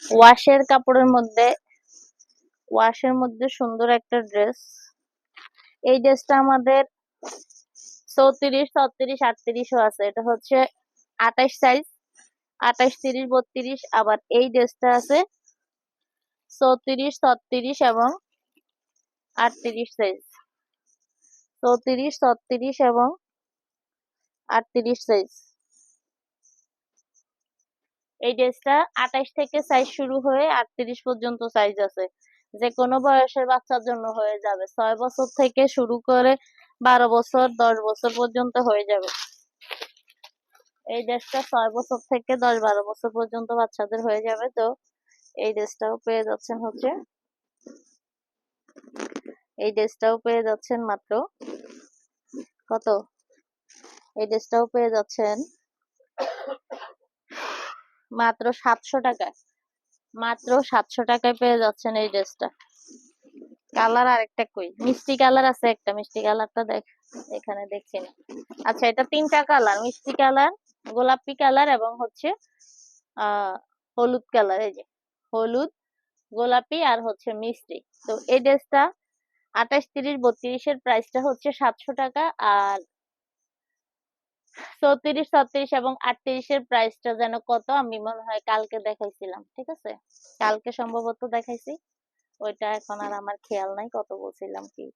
ওয়াশের কাপড়ের মধ্যে, ওয়াশের মধ্যে সুন্দর একটা ড্রেস। এই ড্রেসটা আমাদের 34, 36, 38ও আছে। এটা হচ্ছে 28 সাইজ, 28, 30, 32। আবার এই ড্রেসটা আছে 34, 36 এবং 38 সাইজ। 34, 36 এবং 38 সাইজ। এই ড্রেসটা 28 থেকে সাইজ শুরু হয়ে 38 পর্যন্ত সাইজ আছে। যে কোনো বয়সের বাচ্চার জন্য হয়ে যাবে। 6 বছর থেকে শুরু করে 12 বছর, 10 বছর পর্যন্ত হয়ে যাবে। এই ড্রেসটা 6 বছর থেকে 10-12 বছর পর্যন্ত বাচ্চাদের হয়ে যাবে। তো এই ড্রেসটাও পেয়ে যাচ্ছেন হচ্ছে, এই ড্রেসটাও পেয়ে যাচ্ছেন মাত্র কত? এই ড্রেসটাও পেয়ে যাচ্ছেন মাত্র 700 টাকায়। মাত্র 700 টাকায় পেয়ে যাচ্ছেন এই ড্রেসটা। কালার আরেকটা কই? মিষ্টি কালার আছে একটা, মিষ্টি কালারটা দেখ, এখানে দেখছি না। আচ্ছা, এটা 3টা কালার, মিষ্টি কালার, গোলাপি কালার এবং হচ্ছে হলুদ কালার। এই যে হলুদ, গোলাপি আর হচ্ছে মিষ্টি। তো এই ড্রেসটা 28, 30, 32 এর প্রাইসটা হচ্ছে 700 টাকা। আর 34, 36 এবং 38 এর প্রাইসটা যেন কত, আমি মনে হয় কালকে দেখাইছিলাম। ঠিক আছে, কালকে সম্ভবত দেখাইছি। ওইটা এখন আর আমার খেয়াল নাই কত বলছিলাম কি।